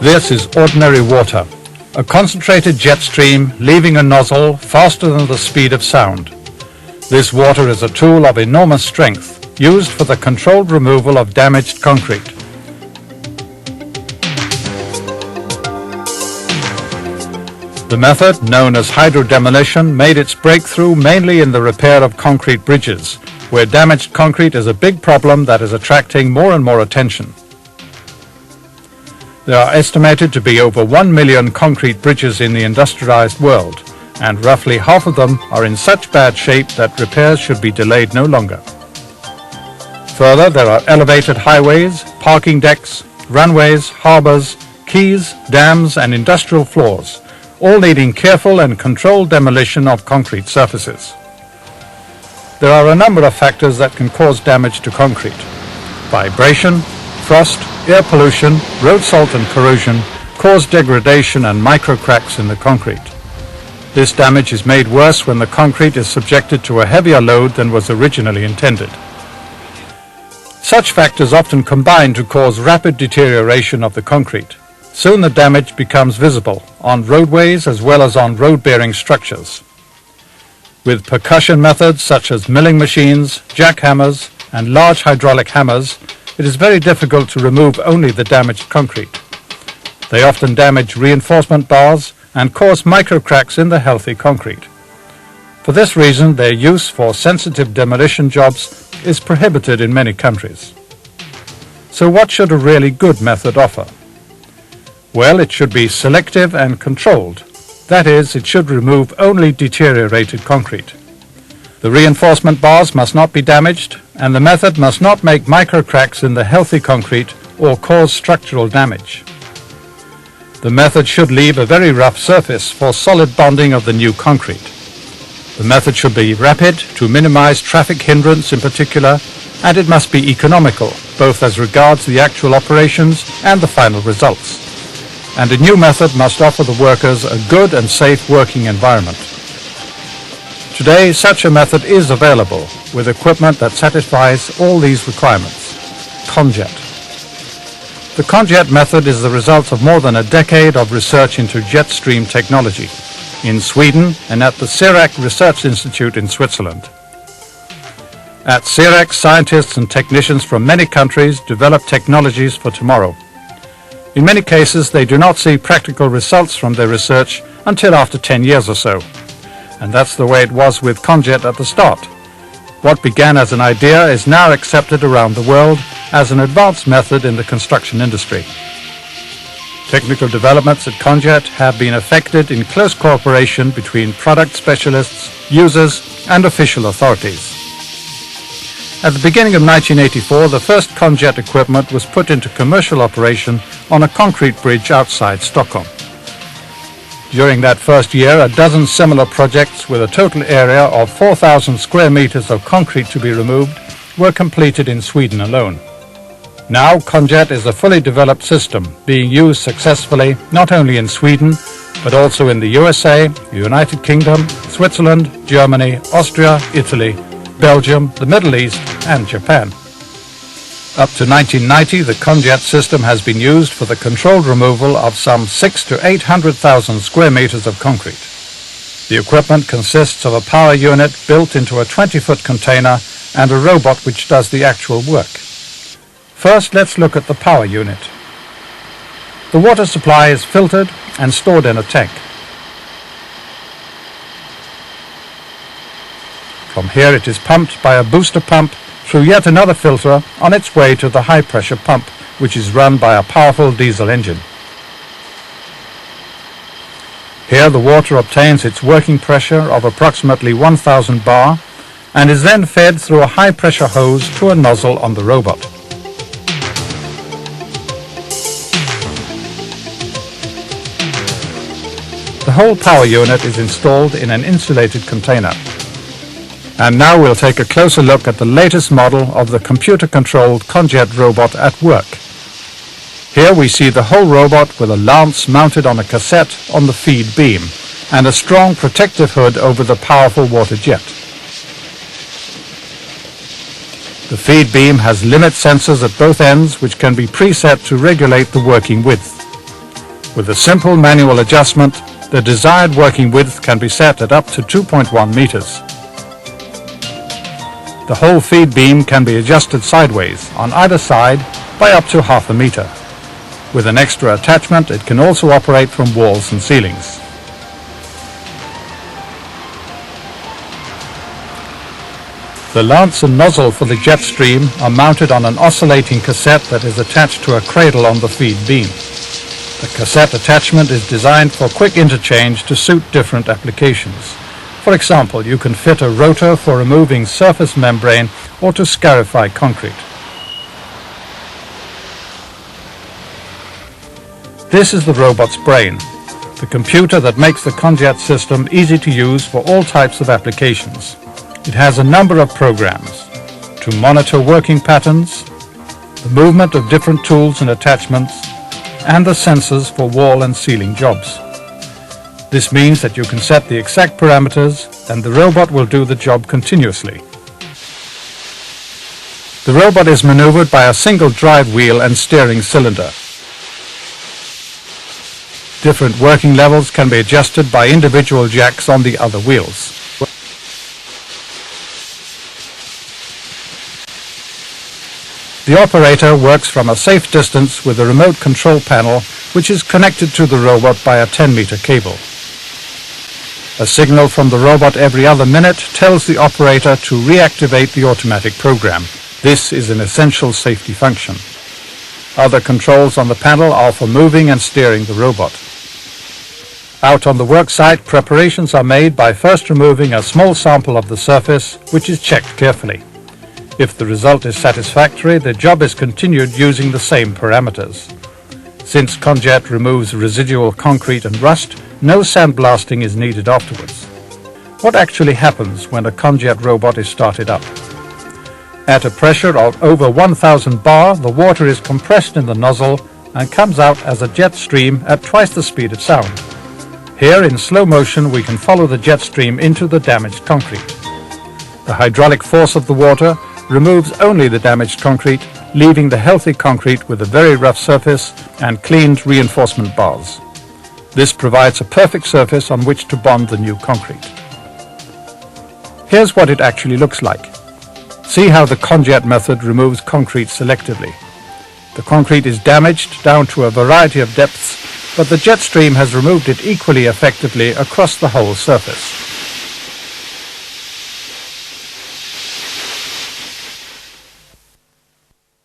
This is ordinary water, a concentrated jet stream leaving a nozzle faster than the speed of sound. This water is a tool of enormous strength, used for the controlled removal of damaged concrete. The method, known as hydrodemolition, made its breakthrough mainly in the repair of concrete bridges, where damaged concrete is a big problem that is attracting more and more attention. There are estimated to be over 1 million concrete bridges in the industrialized world, and roughly half of them are in such bad shape that repairs should be delayed no longer. Further, there are elevated highways, parking decks, runways, harbors, quays, dams, and industrial floors, all needing careful and controlled demolition of concrete surfaces. There are a number of factors that can cause damage to concrete. Vibration, frost, air pollution, road salt and corrosion cause degradation and microcracks in the concrete. This damage is made worse when the concrete is subjected to a heavier load than was originally intended. Such factors often combine to cause rapid deterioration of the concrete. Soon the damage becomes visible on roadways as well as on road-bearing structures. With percussion methods such as milling machines, jackhammers, and large hydraulic hammers, it is very difficult to remove only the damaged concrete. They often damage reinforcement bars and cause microcracks in the healthy concrete. For this reason, their use for sensitive demolition jobs is prohibited in many countries. So what should a really good method offer? Well, it should be selective and controlled. That is, it should remove only deteriorated concrete. The reinforcement bars must not be damaged, and the method must not make microcracks in the healthy concrete or cause structural damage. The method should leave a very rough surface for solid bonding of the new concrete. The method should be rapid to minimize traffic hindrance in particular, and it must be economical, both as regards the actual operations and the final results. And a new method must offer the workers a good and safe working environment. Today, such a method is available with equipment that satisfies all these requirements. Conjet. The Conjet method is the result of more than a decade of research into jet stream technology in Sweden and at the CIRAC Research Institute in Switzerland. At CIRAC, scientists and technicians from many countries develop technologies for tomorrow. In many cases, they do not see practical results from their research until after 10 years or so. And that's the way it was with Conjet at the start. What began as an idea is now accepted around the world as an advanced method in the construction industry. Technical developments at Conjet have been effected in close cooperation between product specialists, users, and official authorities. At the beginning of 1984, the first Conjet equipment was put into commercial operation on a concrete bridge outside Stockholm. During that first year, a dozen similar projects with a total area of 4,000 square meters of concrete to be removed were completed in Sweden alone. Now, Conjet is a fully developed system being used successfully not only in Sweden, but also in the USA, the United Kingdom, Switzerland, Germany, Austria, Italy, Belgium, the Middle East, and Japan. Up to 1990, the Conjet system has been used for the controlled removal of some 600,000 to 800,000 square meters of concrete. The equipment consists of a power unit built into a 20-foot container and a robot which does the actual work. First, let's look at the power unit. The water supply is filtered and stored in a tank. From here it is pumped by a booster pump through yet another filter on its way to the high-pressure pump, which is run by a powerful diesel engine. Here the water obtains its working pressure of approximately 1,000 bar and is then fed through a high-pressure hose to a nozzle on the robot. The whole power unit is installed in an insulated container. And now we'll take a closer look at the latest model of the computer-controlled Conjet robot at work. Here we see the whole robot with a lance mounted on a cassette on the feed beam and a strong protective hood over the powerful water jet. The feed beam has limit sensors at both ends which can be preset to regulate the working width. With a simple manual adjustment, the desired working width can be set at up to 2.1 meters. The whole feed beam can be adjusted sideways on either side by up to half a meter. With an extra attachment, it can also operate from walls and ceilings. The lance and nozzle for the jet stream are mounted on an oscillating cassette that is attached to a cradle on the feed beam. The cassette attachment is designed for quick interchange to suit different applications. For example, you can fit a rotor for removing surface membrane or to scarify concrete. This is the robot's brain, the computer that makes the Conjet system easy to use for all types of applications. It has a number of programs to monitor working patterns, the movement of different tools and attachments, and the sensors for wall and ceiling jobs. This means that you can set the exact parameters and the robot will do the job continuously. The robot is maneuvered by a single drive wheel and steering cylinder. Different working levels can be adjusted by individual jacks on the other wheels. The operator works from a safe distance with a remote control panel which is connected to the robot by a 10-meter cable. A signal from the robot every other minute tells the operator to reactivate the automatic program. This is an essential safety function. Other controls on the panel are for moving and steering the robot. Out on the work site, preparations are made by first removing a small sample of the surface, which is checked carefully. If the result is satisfactory, the job is continued using the same parameters. Since Conjet removes residual concrete and rust, no sandblasting is needed afterwards. What actually happens when a Conjet robot is started up? At a pressure of over 1000 bar, the water is compressed in the nozzle and comes out as a jet stream at twice the speed of sound. Here, in slow motion, we can follow the jet stream into the damaged concrete. The hydraulic force of the water removes only the damaged concrete, leaving the healthy concrete with a very rough surface and cleaned reinforcement bars. This provides a perfect surface on which to bond the new concrete. Here's what it actually looks like. See how the Conjet method removes concrete selectively. The concrete is damaged down to a variety of depths, but the jet stream has removed it equally effectively across the whole surface.